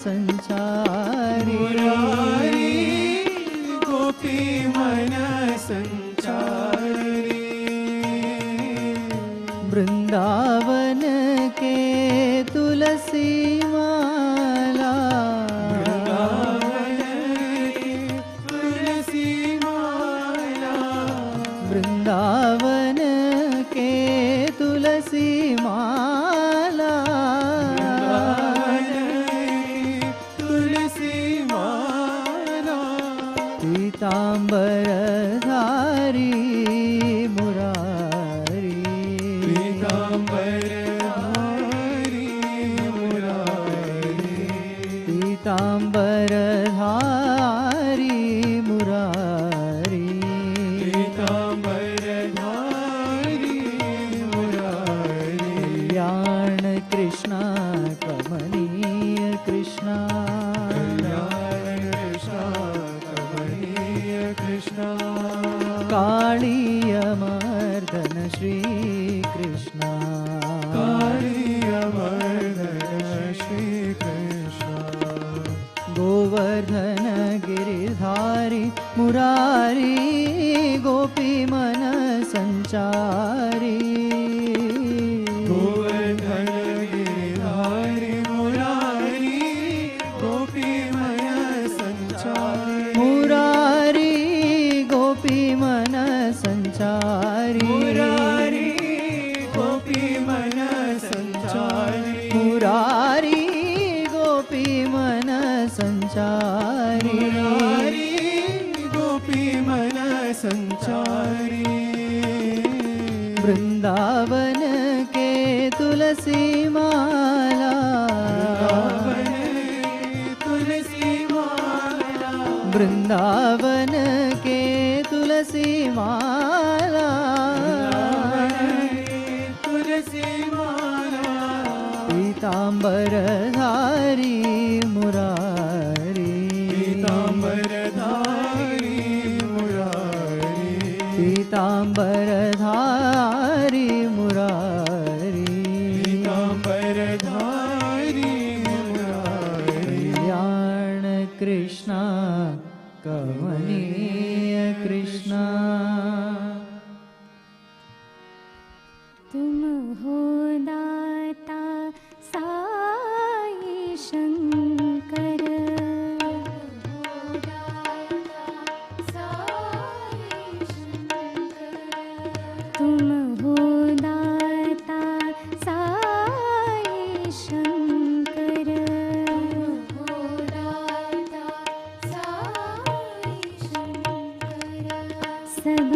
संचारी मुरारी गोपी मन संचारी वृंदावन के तुलसी माला वृंदावन के तुलसी माला पीतांबरधारी मुरारी पीतांबरधारी मुरारी पीतांबरधारी मुरारी पीतांबरधारी मुरारी कल्याण कृष्णा कमनीय कृष्णा काळीयमर्दन श्री कृष्ण काळीयमर्दन श्री कृष्ण गोवर्धन गिरिधारी मुरारी गोपी मन संचारी गोवर्धन गिरिधारी मुरारी गोपी मन संचारी मुरारी गोपी मन संचारी मुरारी गोपी मन संचारी मुरारी गोपी मन संचारी मुरारी गोपी मन संचारी वृंदावन के तुलसी माला तुलसी माला वृंदावन के तुलसी माला तुलसी माला पीतांबरधारी मुरारी पीतांबरधारी मुरारी पीतांबरधारी मुरारी पीतांबरधारी मुरारी कल्याण कृष्णा कमनीय कृष्णा तुम हो दाता साई शंकर तुम हो दाता साई शंकर सब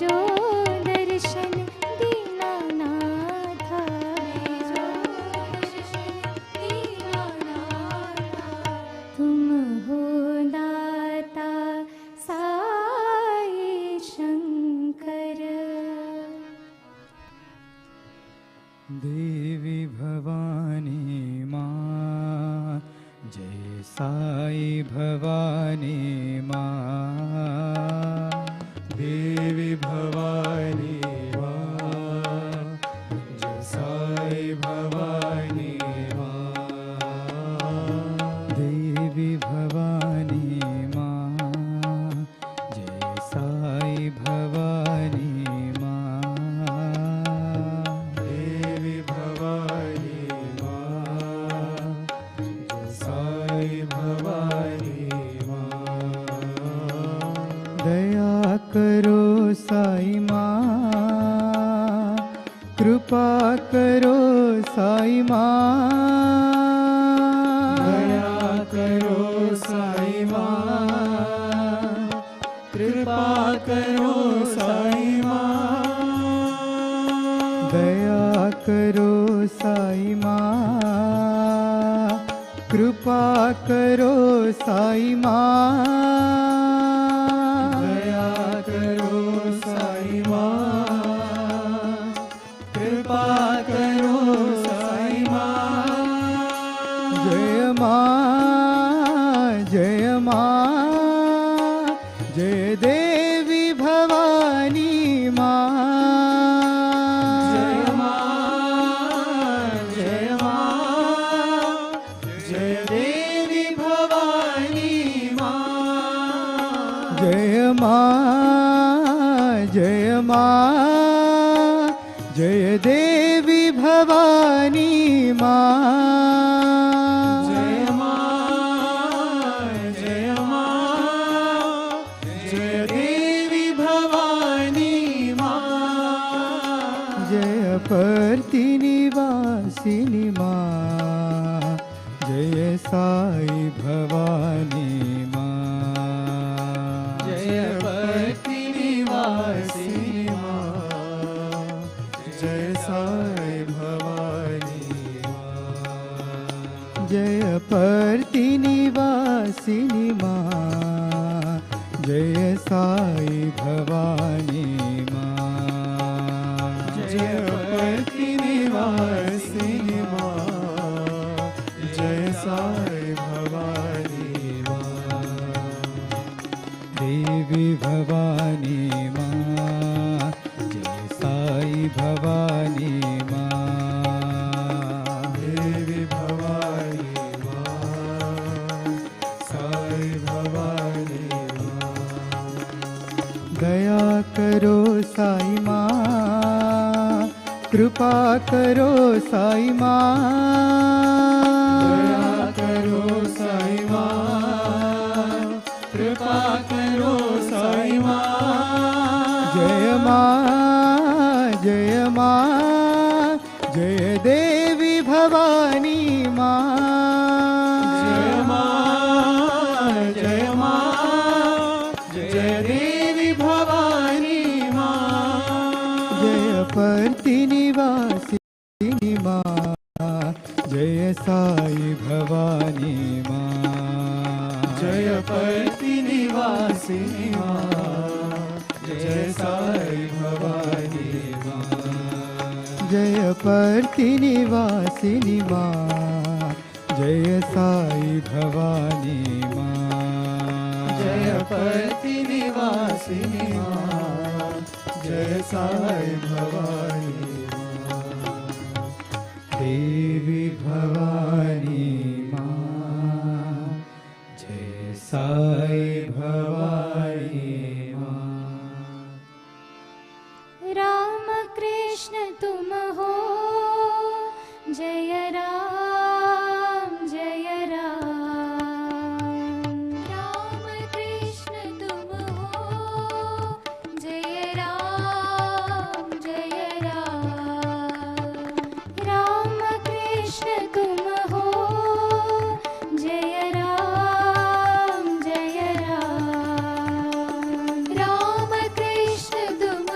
भेजो दर्शन दीनानाथ भेजो दर्शन दीनानाथ तुम हो दाता साई शंकर देवी भवानी माँ जय साई भवानी माँ देवी भवानी माँ जय साई भवानी माँ देवी भवानी माँ जय साई भवानी माँ देवी भवानी माँ जय साई भवानी माँ दया करो साई माँ कृपा करो साई माँ दया करो साई माँ कृपा करो साई माँ दया करो साई माँ कृपा करो साई माँ दया करो साई माँ कृपा करो साई माँ जय माँ जय माँ जय देवी भवानी माँ जय माँ जय माँ जय देवी भवानी माँ जय माँ जय माँ जय देवी भवानी माँ जय माँ जय माँ जय देवी भवानी माँ जय पर्ति निवासिनी माँ जय साई भवानी माँ जय पति निवासिनी माँ जय साई भवानी माँ जय पर्ति निवासिनी माँ जय साई भवानी माँ जय पति निवासिनी माँ जय साई भवानी माँ देवी भवानी माँ जय साई भवानी माँ देवी भवानी माँ साई भवानी माँ दया करो साई माँ कृपा करो साई माँ दया करो साई माँ कृपा करो साई माँ जय माँ जय माँ जय देवी भवानी माँ जय माँ जय माँ जय देवी भवानी माँ जय पर्ति निवासिनी माँ जय साई भवानी माँ जय पति निवासिनी माँ जय साई भवानी माँ जय पर्ति निवासिनी माँ जय साई भवानी माँ जय पति निवासिनी माँ जय साई भवानी माँ देवी भवानी माँ जय साई भवानी माँ राम कृष्ण तुम हो जय राम राम कृष्ण तुम हो जय राम राम कृष्ण तुम हो जय राम राम कृष्ण तुम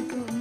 तुम